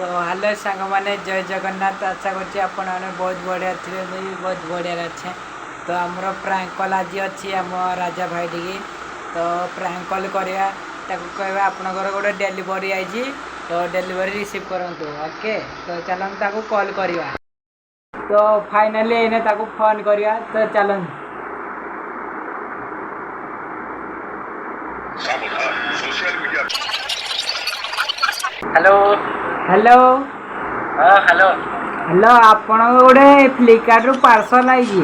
तो हेलो सांग मैंने जय जगन्नाथ आशा कर बहुत बढ़िया थे बहुत बढ़िया अच्छे। तो आमर प्रांक कल आज अच्छी आम राजा भाई टी तो प्रांक कल करवा कह आपंकर गोटे डेलीवरी आई तो डेलीवरी रिसीव करूँ ओके। तो चलते कॉल करवा तो फाइनाली एने फोन करवा तो चल हेलो हेलो हाँ हेलो हेलो आपण गोटे फ्लिपकार्ट रु पार्सल आई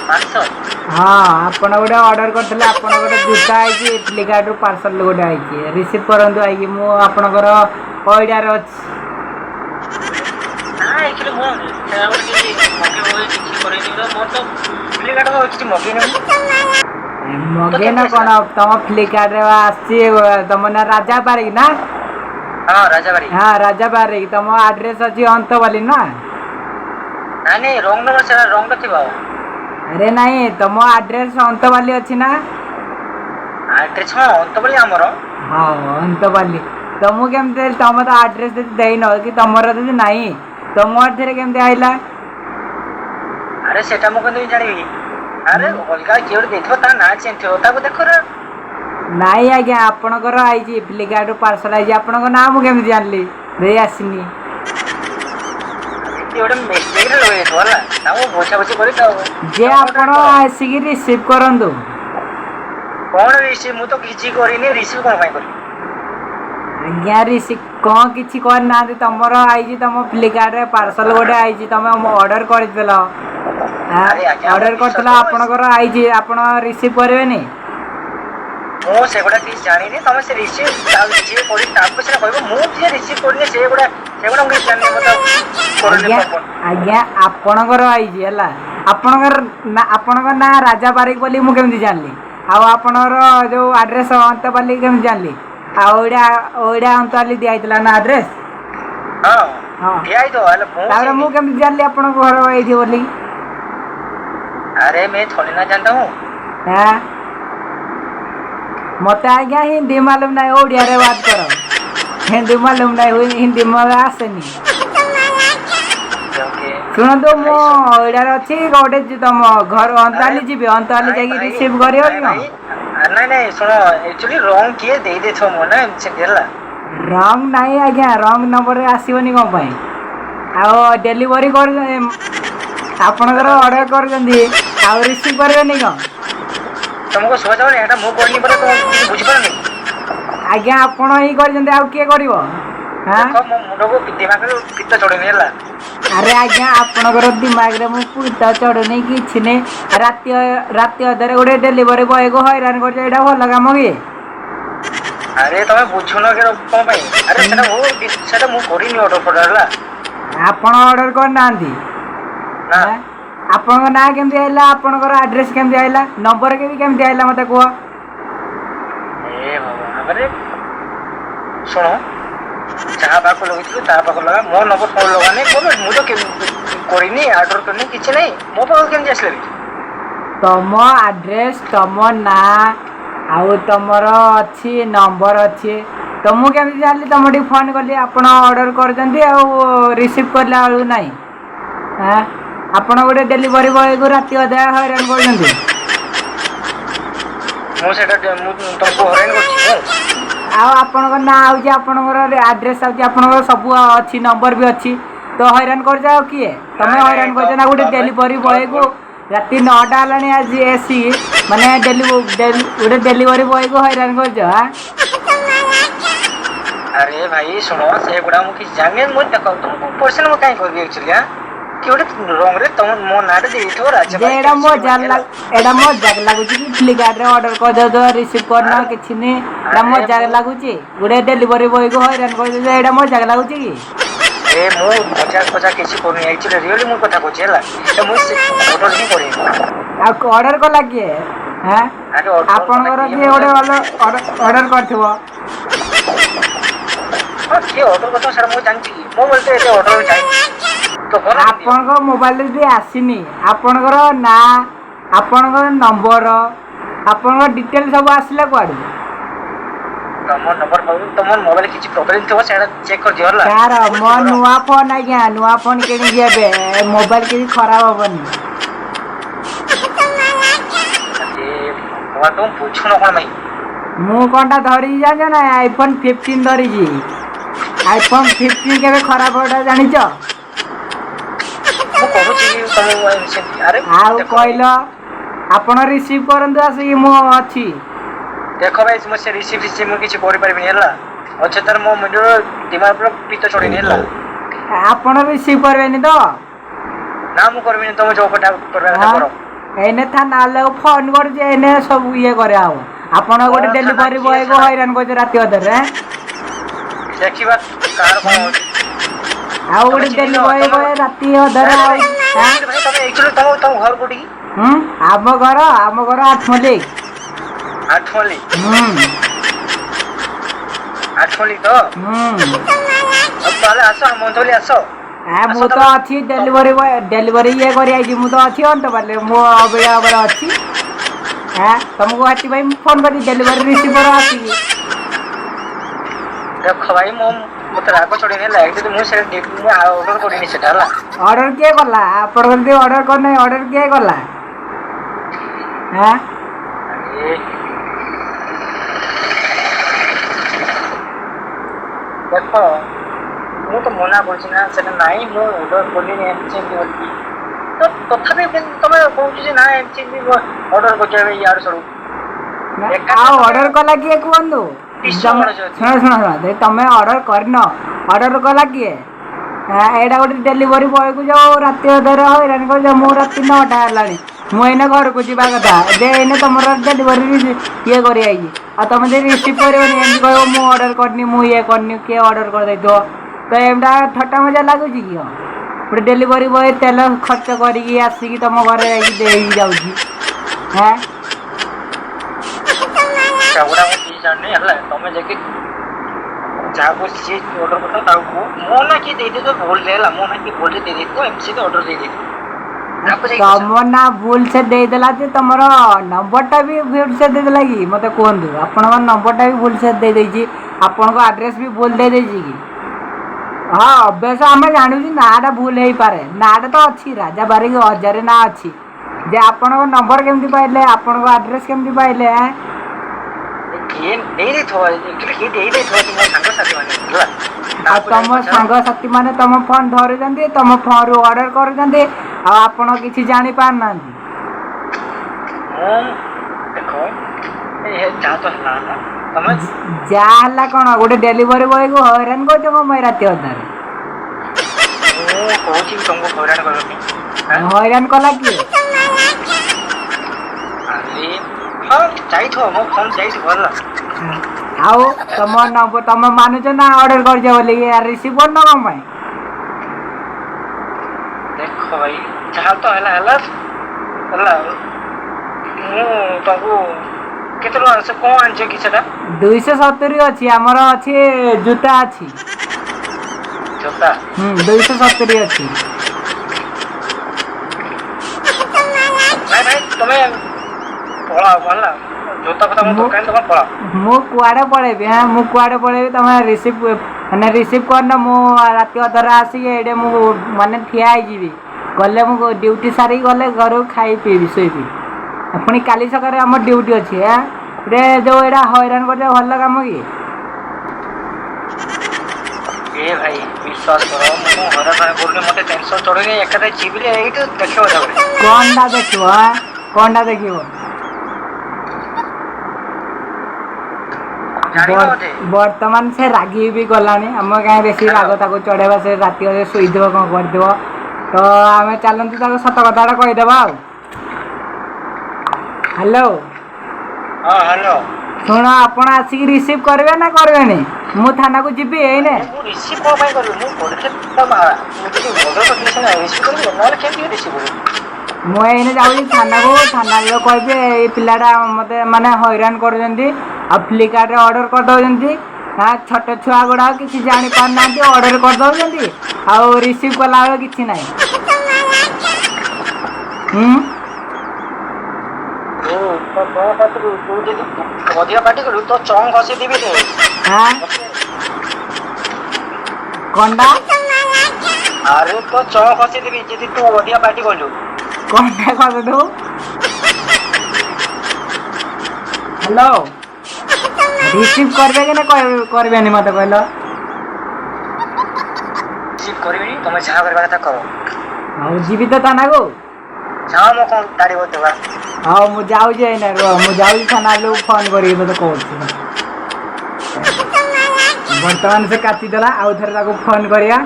पार्सल हाँ आपण गोटे ऑर्डर करते आपण गोटे जूता आई फ्लिपकार्ट रु पार्सल गोटे आई रिसीव करंतु आई मु आपणकर पइडार अछि ना एक्चुअली मो ट्रैवल के मगे होए किछि करेनी रो मोर तो फ्लिपकार्ट को किछि मगे नै मगे न कोन तुम फ्लिपकार्ट रे आसी तुम ना राजा पारिक ना हाँ राजाबाड़ी हाँ राजा पारिक तुम एड्रेस अछि अंत वाली ना नहीं रंग नंबर से रंग थिबा अरे नहीं तुम एड्रेस अंत वाली अछि ना एड्रेस हाँ अंत वाली हमर हाँ अंत वाली तुम केमते तुम तो एड्रेस दे न कि तुमर तो नहीं तुम थे केमते आइला अरे सेटा मो कहि जानिबी अरे अलगा कियोर देखो ता ना चेंज हो ताको देखो रे नहीं आज्ञा आपणकर आई फ्लिपकार्ट पार्सल आई आपण नाम केमती जानली दे आसनी गोटे मिस्टेक रे लगे तो होला ताऊ बोछा बोछी करि ताऊ जे आपण आसी रिसीव करंतु कोन रिसीव मु तो किछि करिनी रिसीव कोन पाई करी आज्ञा रिसीव कौन किछि कर ना तुमर आई तुम फ्लिपकार्ट रे पार्सल गोटे आई तुम ऑर्डर करदेल ऑर्डर करथला आपणकर आई आपण रिसीव करबेनी मो से गोटा किछ जानिनी तमे से रिसीव जे करी ताको से कहबो मु जे रिसीव करनी से गोटा मु जानि मत आज्ञा आपणकर आई हला आपणकर ना राजा पारिक बोली मु केमति जानली आ आपणकर जो एड्रेस अंत वाली केमति जानली आ ओडा अंत वाली दियाइतला ना एड्रेस हां हां दियाइ तो हला तारे मु केमति जानली आपण घर आई थी बोली अरे मैं थोड़ी ना जानता हूं हां मत आज्ञा हिंदी मालूम नहीं ओडिया रे बात करो हिंदी मालूम नहीं हिंदी में आसेनी सुन तो मो ओडिया रे अछि गोटे तुम घर अंताली जीबे अंताली जाई रिसीव करियो कि नहीं नहीं सुनो एक्चुअली रॉन्ग किए दे दे छो मो ना से गेला रॉन्ग नहीं आज्ञा रॉन्ग नंबर आसीबनी कोन पई आ डेलीवरी कर आपनकर ऑर्डर कर जंदी आ रिसीव करबेनी को तुमको समझ जाओ एटा मु करनी बोले तुम बुझ पर नहीं आज्ञा आपण ही कर जंदी आ के करिवो हां देखो मो मुंडो को दिमाग रे पित्त चढ़नी हला अरे आज्ञा आपनकर दिमाग रे मु पित्त चढ़नी किछि ने राति अधरे गोटे डेलीवरी बॉय को हैरान कर एटा भल काम कि अरे तमे बुझु न के कोन पई अरे सेटा मु करिनी ऑर्डर पर हला आपण ऑर्डर कर नांदी ना आपण ना केमती आइला आपणकर एड्रेस केमती आइला नंबर के भी केमती आइला मते को ए बाबा अरे सुनो जहाँ पाक लगे ता पाक लगा मो नंबर फोन लगा नहीं बोलो मु तो करिनी ऑर्डर करनी किछ नहीं मो पाक केम जासले तम एड्रेस तम ना आउ तमर अच्छी नंबर अच्छी तो मु केमती जानली तम टी फोन करली आपण ऑर्डर कर जंदी आ रिसीव करला आलू नहीं हां आपण गोटे डेलीवरी बॉय को राति अधा हैरान कर जंदी मो सेटा मु तुमको हैरान करछि आ आपणकर ना आउची आपणकर एड्रेस आउची आपणकर सब अच्छी नंबर भी अच्छी तो हैरान कर जाओ किए तमे हैरान कर ना गोटे डेलीवरी बॉय को राति 9टा हलानी आज एसी माने गोटे डेलीवरी बॉय को हैरान कर जा अरे भाई सुनो से गुडा मु किछ जाने मु देखो तुमको पर्सन मु काई करबी एक्चुअली हां कि गोटे रंग रे तुम मो नाटे देइथो राजा भाई एडा मजाक लागुची कि फ्लिपकार्ट रे ऑर्डर कर दे तो रिसीव करना किछि ने एडा मजाक लागुची गोटे डेलीवरी बॉय को हैरान कर दे एडा मजाक लागुची कि ए मो मजाक किछि करनी एक्चुअली रियली मु कथा कहछि हला तो मु ऑर्डर ही करी आ ऑर्डर को लागिए हां आपण घर जे ऑर्डर करथिबो हां के ऑर्डर करतो सर मु जानछि मो बोलते ए ऑर्डर जाई तो आपण को मोबाइल रे आसीनी आपणकर ना आपणकर नंबर आपणकर डिटेल सब आसला कोड ତମ ନମ୍ବର ପାଉ ତମ ମୋବାଇଲ କିଛି ପ୍ରୋବ୍ଲେମ ଥିବ ସେଇଟା ଚେକ୍ କରିଦିଅ ହେଲା। କାର ମୋ ନୂଆ ଫୋନ୍ ଆଜ୍ଞା ନୂଆ ଫୋନ୍ କିଣିକି ଏବେ ମୋବାଇଲ କିଛି ଖରାପ ହବନି। ତମ ବୁଝୁନ କଣ ଭାଇ? ମୁଁ କଣଟା ଧରିଛି ଜାଣିଛ ନା ଆଇଫୋନ୍ 15 ଧରିଛି। ଆଇଫୋନ୍ 15 କେବେ ଖରାପ ହବଟା ଜାଣିଛ? ମୁଁ କହୁଛି କି ତମକୁ ସେମିତି ଆରେ ଆଉ ଦେଖ ଭାଇ କହିଲ ଆପଣ ରିସିଭ୍ କରନ୍ତୁ ଆସିକି ମୁଁ ଅଛି। ଦେଖ ଭାଇ ମୁଁ ସେ ରିସିଭ୍ ମୁଁ କିଛି କରିପାରିବିନି ହେଲା। ଅଯଥାରେ ମୋ ମୁଣ୍ଡର ଦିମାଗ ପୁରା ପିତ ଚଢ଼େଇନି ହେଲା। ଆପଣ ରିସିଭ୍ କରିବେନି ତ? ନା ମୁଁ କରିବିନି ତମେ ଯୋଉ କଥା କରିବା କଥା କର। ଏଇନେ ଥାନାକୁ ଫୋନ୍ କରୁଛି ଏଇନେ ସବୁ ଇଏ କରାହବ। ଆପଣ କଣ ଗୋଟେ ଥାନା ଡେଲିଭରି କିଏ ବୟକୁ ଥାନା ହଇରାଣ କରୁଛ ରାତି ଅଧରେ। ଦେଖିବା କାହାର କଣ ହଉଛି। ଆଉ ତମେ ଗୋଟେ ଚିହ୍ନିନ ଡେଲିଭରି ତମ ବୟ ରାତି ଅଧରେ ନାଇଁ ଆଉ ନାଇଁ ଭାଇ ତମେ ଏଇଥିରୁ ତମ ଘର କୋଉଠିକି? ଆମ ଘର ଆଠମଲ୍ଲିକ। ଆଠମଲ୍ଲିକ ଆଠମଲ୍ଲିକ ତ? ହଉ ତାହେଲେ ଆସ ମନ୍ଥଲି ଆସ। ଆସ ମୁଁ ତ ତାପରେ ଅଛି ଡେଲିଭରି ବୟ ଡେଲିଭରି ଇଏ କରି ଆଇଛି ମୁଁ ତ ଅଛି ଅନ୍ତପାଲିରେ ମୁଁ ଅବିକା ଉପରେ ଅଛି। ତମକୁ ସେଥିପାଇଁ ମୁଁ ଫୋନ୍ କରିଛି ଡେଲିଭରି ରିସିଭର ଆସିକି। ଦେଖ ଭାଇ ମତେ ରାଗ ଚଢେଇନି ହେଲା ଯଦି ମୁଁ ଅର୍ଡର କରିନି ସେଟା ହେଲା। ଅର୍ଡର କିଏ କଲା ଆପଣ ଯଦି ଅର୍ଡର କରିନାହିଁ ଅର୍ଡର କିଏ କଲା? ଆରେ ଦେଖ ମୁଁ ତ ମନା କରୁଛି ନା ସେଟା ନାଇଁ ମୁଁ ଅର୍ଡର କଲିନି ଏମିତି ସେମିତି ବୋଲିକି। ତ ତଥାପି ତମେ କହୁଛ ଯେ ନା ଏମିତି ଅର୍ଡର କରୁଛ ଇଆଡୁ ସିଆଡୁ। ଆଉ ଅର୍ଡର କଲା କିଏ କୁହନ୍ତୁ? ବିଶ୍ୱାସ ତମେ କରୁଛ ଯଦି ଶୁଣ ତମେ ଅର୍ଡର କରିନ ଅର୍ଡର କଲା କିଏ? ଏଇଟା ଗୋଟେ ଡେଲିଭରି ବୟକୁ ଯୋଉ ରାତି ଅଧରେ ହଇରାଣ କରୁଛ ମୁଁ ରାତି 9ଟା ହେଲାଣି। ମୁଁ ଏଇନେ ଘରକୁ ଯିବା କଥା ଯେ ଏଇନେ ତମର ଡେଲିଭରି ଇଏ କରି ଆଇଛି। ଆଉ ତମେ ଯଦି ରିସିଭ୍ କରିବନି ଏମିତି କହିବ ମୁଁ ଅର୍ଡର କରିନି ମୁଁ ଇଏ କରିନି କିଏ ଅର୍ଡର କରିଦେଇଥିବ। ତ ଏମିଟା ଥଟ୍ଟା ମଜା ଲାଗୁଛି କି ଆଉ? ଗୋଟେ ଡେଲିଭରି ବୟ ତେଲ ଖର୍ଚ୍ଚ କରିକି ଆସିକି ତମ ଘରେ ଯାଇକି ଦେଇକି ଯାଉଛି। ସେଗୁଡା ମୁଁ କିଛି ଜାଣିନି ହେଲା ତମେ ଯାଇକି ଯାହାକୁ ସିଏ ଅର୍ଡର କରିଥିବ ତାକୁ ମୋ ନା କିଏ ଦେଇଦେଇଥିବ ଭୁଲରେ ହେଲା ମୋ ନା କିଏ ଭୁଲରେ ଦେଇଦେଇଥିବ ଏମିତି ଅର୍ଡର ଦେଇଦେଇଥିବ। ତାକୁ ଯାଇକି ପଚାର। ତମ ନା ଭୁଲ ସେ ଦେଇଦେଲା ଯେ ତମର ନମ୍ବରଟା ବି ଭୁଲ ସେ ଦେଇଦେଲା କି ମତେ କୁହନ୍ତୁ ଆପଣଙ୍କ ନମ୍ବରଟା ବି ଭୁଲ ସେ ଦେଇଦେଇଛି ଆପଣଙ୍କ ଆଡ୍ରେସ ବି ଭୁଲ ଦେଇଦେଇଛି କି? ହଁ ଅଭ୍ୟାସ ଆମେ ଜାଣୁଛୁ ନାଁଟା ଭୁଲ ହେଇପାରେ ନାଁଟା ତ ଅଛି ରାଜା ବାରିକ ହଜାରେ ନାଁ ଅଛି। ଯେ ଆପଣଙ୍କ ନମ୍ବର କେମିତି ପାଇଲେ ଆପଣଙ୍କ ଆଡ୍ରେସ କେମିତି ପାଇଲେ? କିଏ ଦେଇଦେଇଥିବ କିଏ ଦେଇଦେଇଥିବ ମୋ ସାଙ୍ଗସାଥି ମାନେ ହେଲା। ଆଉ ତାକୁ ଯାଇକି ତମ ପଚାର ସାଙ୍ଗସାଥି ମାନେ ତମ ଫୋନ ଧରୁଛନ୍ତି ତମ ଫୋନରୁ ଅର୍ଡର କରୁଛନ୍ତି ଆଉ ଆପଣ କିଛି ଜାଣି ପାରୁନାହାନ୍ତି। ମୁଁ ଦେଖ ଯାହା ତ ହେଲା ହେଲା ତମେ ଯାହା ହେଲା କଣ ଗୋଟେ ଡେଲିଭରି ବୟକୁ ହଇରାଣ କରୁଛ କଣ ପାଇଁ ରାତି ଅଧରେ? ମୁଁ କହୁଛି ତମକୁ ହଇରାଣ କରିବା ପାଇଁ। ହଇରାଣ କଲା କିଏ? ଆରେ ହଁ ଯାଇଥିବ ମୋ ଫୋନ ଯାଇଥିବ ହେଲା। ଆଉ ତମେ ମାନୁଛ ନା ଅର୍ଡର କରିଛ ବୋଲି ରିସିଭ କରୁନ କଣ ପାଇଁ? ଦେଖ ଭାଇ ଯାହା ତ ହେଲା ହେଲା ହେଲା ମୁଁ ତାକୁ କେତେ ଟଙ୍କା ସେ କଣ ଆଣିଛ କି ସେଟା? 270 ଅଛି ଆମର ଅଛି ଜୁତା ଅଛି। ଜୋତା 270 ଅଛି। ନାଇଁ ଭାଇ ତମେ ପଳାଅ ହେଲା ଜୋତା ଫୋତା ମୋର ମୁଁ ଦରକାର ନାହିଁ ତମେ ପଳାଅ। ମୁଁ କୁଆଡେ ପଳେଇବି ମୁଁ କୁଆଡେ ପଳେଇବି ତମେ ରିସିଭ କରିନ ମୁଁ ରାତି ଅଧରେ ଆସିକି ଏଇଠି ମୁଁ ମାନେ ଠିଆ ହେଇଯିବି। ଗଲେ ମୁଁ ଡ୍ୟୁଟି ସାରିକି ଗଲେ ଘରକୁ ଖାଇ ପିଇବି ଶୋଇବି। ପୁଣି କାଲି ସକାଳେ ଆମର ଡ୍ୟୁଟି ଅଛି ଯୋଉ ଏଇଟା ହଇରାଣ କରିବା ଭଲ କାମ କି? ଏ ଭାଇ ବିଶ୍ୱାସ କର ମୁଁ ହଇରାଣ କରୁନି ମତେ ଟେନସନ ଚଢୁନି ଏକାଥରେ ଯିବି ଏଇଠୁ ଦେଖିବ ତାପରେ। କଣଟା ଦେଖିବ କଣଟା ଦେଖିବ? ଜାଣିବ ବୋଧେ ବର୍ତ୍ତମାନ ସେ ରାଗି ବି ଗଲାଣି ଆମ ଗାଁ ବେଶୀ ହ୍ୟାଲୋ ରାଗ ତାକୁ ଚଢେଇବା ସେ ରାତି ଅଧରେ ଶୋଇଥିବ କଣ କରିଥିବ ତ ଆମେ ଚାଲନ୍ତୁ ତାକୁ ସତ କଥାଟା କହିଦେବା ଆଉ। ହ୍ୟାଲୋ। ହଁ ହ୍ୟାଲୋ। ଶୁଣ ଆପଣ ଆସିକି ରିସିଭ୍ କରିବେ ନା କରିବେନି ମୁଁ ଥାନାକୁ ଯିବି ଏଇନେ। ଆରେ ମୁଁ ରିସିଭ୍ କଣ ପାଇଁ କରିବି ମୁଁ କରିଥିଲି ତ ମୁଁ ଯଦି ଅର୍ଡର କରିଥିଲି ସିନା ରିସିଭ୍ କରିବି ନହେଲେ କେମିତି ରିସିଭ୍ କରିବି। ମୁଁ ଏଇନେ ଯାଉଛି ଥାନାକୁ ଥାନାରେ କହିବି ଏଇ ପିଲାଟା ମତେ ମାନେ ହଇରାଣ କରୁଛନ୍ତି। ଆଉ ଫ୍ଲିପକାର୍ଟରେ ଅର୍ଡର କରିଦଉଛନ୍ତି। ଛୋଟ ଛୁଆ ଗୁଡାକ କିଛି ଜାଣି ପାରୁନାହାନ୍ତି ଅର୍ଡର କରିଦଉଛନ୍ତି। ଆଉ ରିସିଭ କଲାବେଳେ କିଛି ନାହିଁ। ଓ तो तो पत्र तू जदी अधिका पार्टी करू तो चौंग खसी दिबी रे हाँ कंडा अरे तो चौंग खसी दिबी जदी तू अधिका पार्टी करू कंडा कर दो हेलो रिसीव करबे कि ना करबे नहीं मत कहलो रिसीव करबी तुम जहाँ करबा कथा करो ଆଉ ଯିବି ତ ଥାନାକୁ जहाँ मो कौन तारी बोलते ହଉ ମୁଁ ଯାଉଛି ଏଇନା ରୁହ ମୁଁ ଯାଉଛି ଥାନାକୁ ଫୋନ୍ କରିକି ତୋତେ କହୁଛି ବର୍ତ୍ତମାନ ସେ କାଟିଦେଲା ଆଉ ଥରେ ତାକୁ ଫୋନ୍ କରିବା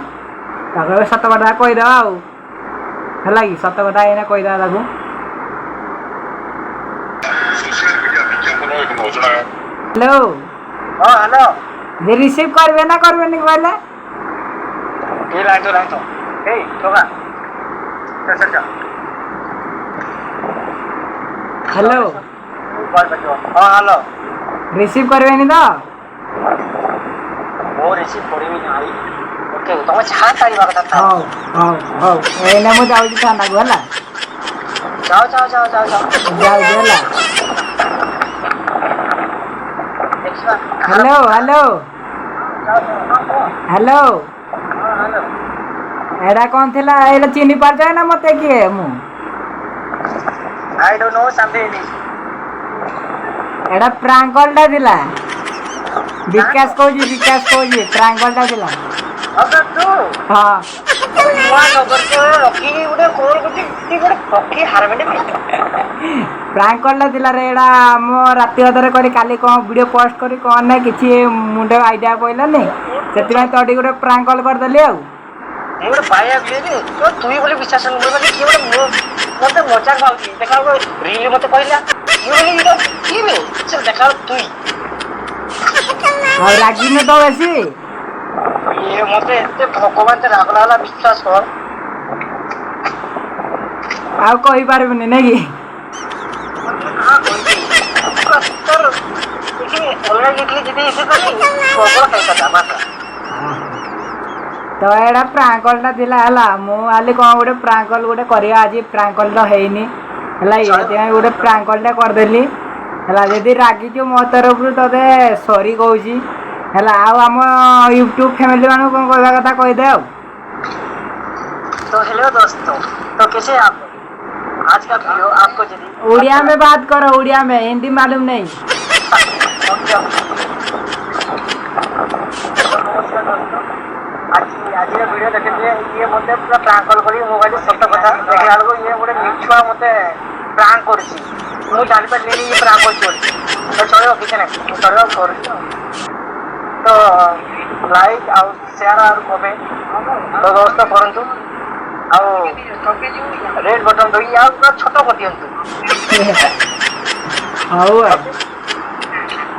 ତାକୁ ସତ କଥା କହିଦେବା ଆଉ ହେଲା କି ସତ କଥା ଏଇନା କହିଦେବା ତାକୁ ହ୍ୟାଲୋ हाँ हेलो ଯେ ରିସିଭ୍ କରିବେ ନା କରିବେନି କହିଲେ ये लाइन तो ए टोका चल चल चल ହ୍ୟାଲୋ कॉल कर दो हाँ हेलो ରିସିଭ୍ କରିବେନି ତ वो रिसीव करबी नहीं ओके तुम जहाँ तारी कथा था ହଉ ହଉ ହଉ ଏଇନା ମୁଁ ଯାଉଛି ଥାନାକୁ ହେଲା जाओ जाओ जाओ जाओ जाओ ଯାଉଛି ହେଲା देखिबा ହ୍ୟାଲୋ ହ୍ୟାଲୋ ହ୍ୟାଲୋ हाँ हेलो ଏଇଟା କ'ଣ ଥିଲା ଏଇଟା ଚିହ୍ନି ପାରୁଛ ନା ମୋତେ କିଏ ମୁଁ आई डोंट नो समथिंग ଏଇଟା ପ୍ରାଙ୍କଲଟା ଥିଲା ବିକାଶ କହୁଛି ପ୍ରାଙ୍କଲଟା ଥିଲା अगर तू ହଁ नुआ नगर के रखी गोटे कॉल करती ती गोटे पक्षी हारबेने ପ୍ରାଙ୍କଲଟା ଥିଲା ରେ ଏଇଟା ଆମ ରାତି ଅଧରେ କରି କାଲି କ'ଣ ଭିଡ଼ିଓ ପୋଷ୍ଟ କରି କ'ଣ ନାହିଁ କିଛି ମୁଣ୍ଡ ଆଇଡ଼ିଆ ପଇଲାନି ସେଥିପାଇଁ ତ ଟିକେ ଗୋଟେ ପ୍ରାଙ୍କଲ କରିଦେଲି ଆଉ ମୁଁ ଗୋଟେ ପାଇବା ବିଲେନି ତ ତୁଇ ବୋଲି ବିଶ୍ୱାସ ମୁଁ ବୋଲି କିଏ ଗୋଟେ ମତେ ମଜାକ ଭାବୁଛି ଦେଖା ରିଲ ମତେ କହିଲା ମୁଁ ବୋଲି ଏଇଟା କିଏ ବେ ସେ ଦେଖା ତୁଇ ଆଉ ରାଗିନୁ ତ ବେଶୀ ଇଏ ମତେ ଏତେ ଭଗବାନ ତେ ରାଗ ଲାଗଲା ବିଶ୍ୱାସ କର ଆଉ କହିପାରିବୁନି ନାଇଁ କି ତୋର ଦେଖିବି ଅଲଗା ଯେତିକି ଯଦି ଏତେ କଲି ପ୍ରବଳ ଖାଇଥାନ୍ତା ମାସା ତ ଏଇଟା ପ୍ରାଙ୍କଲଟା ଥିଲା ହେଲା ମୁଁ ଆଲି କ'ଣ ଗୋଟେ ପ୍ରାଙ୍କଲ ଗୋଟେ କରିବା ଆଜି ପ୍ରାଙ୍କଲ ତ ହେଇନି ହେଲା ସେଥିପାଇଁ ଗୋଟେ ପ୍ରାଙ୍କଲଟା କରିଦେଲି ହେଲା ଯଦି ରାଗିଛୁ ମୋ ତରଫରୁ ତୋତେ ସରି କହୁଛି ହେଲା ଆଉ ଆମ ୟୁଟ୍ୟୁବ୍ ଫ୍ୟାମିଲି ମାନଙ୍କୁ କ'ଣ କହିବା କଥା କହିଦେ ଆଉ तो हेलो दोस्तों तो कैसे आप आज का वीडियो आपको यदि उड़िया में बात करो उड़िया में हिंदी मालूम नहीं ओके नमस्कार दोस्तों आज वीडियो देखिए ये मते पूरा प्रांक कॉल करी मोबाइल सत्य कथा देखला को ये गोटे मिछुआ मते प्रांक करछि मु जानि पारलिनी ये प्रांक करछि तो चलो किछ नै चलो करू तो लाइक और शेयर और कमेंट तो दोस्तों करंतु ଆଉ ରେଡ୍ ବଟନ୍ ଧରି ଆଉ ପୁରା ଛୋଟ କରିଦିଅନ୍ତୁ ହଉ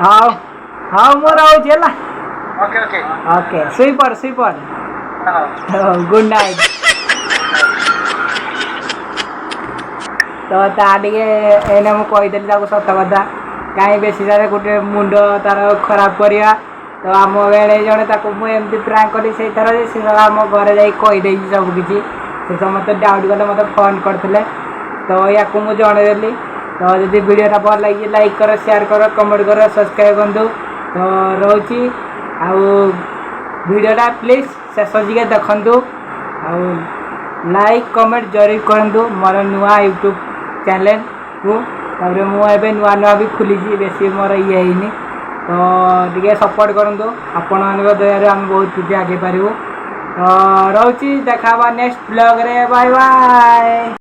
ହଉ ହଉ ମୁଁ ରହୁଛି ହେଲା ଓକେ ଓକେ ଓକେ ଶୋଇପଡ଼ ଗୁଡ୍ ନାଇଟ୍ ତ ତା ଟିକେ ଏଇନା ମୁଁ କହିଦେଲି ତାକୁ ସତ କଥା କାହିଁ ବେଶୀ ତାର ଗୋଟେ ମୁଣ୍ଡ ତାର ଖରାପ କରିବା ତ ଆମ ବେଳେ ଜଣେ ତାକୁ ମୁଁ ଏମିତି ପ୍ରାଙ୍କ କଲି ସେଇଥର ଯେ ସେ ଆମ ଘରେ ଯାଇ କହିଦେଇଛି ସବୁ କିଛି से समस्त डाउट कले मत फोन करते तो या मुझे जनईदेली तो जब वीडियोटा भल लगे लाइक कर शेयर कर कमेंट कर सब्सक्राइब करूँ तो रोची वीडियोटा प्लीज शेष जिके देखु लाइक कमेंट जरूर करूँ मोर नुआ यूट्यूब चैनल को मुझे नुआ नुआ भी खुली बेसी मोर ये है तो टे सपोर्ट करूँ आपण मान दया आम बहुत कुछ आगे पारू तो रोची देखा नेक्स्ट ब्लॉग रे बाय बाय।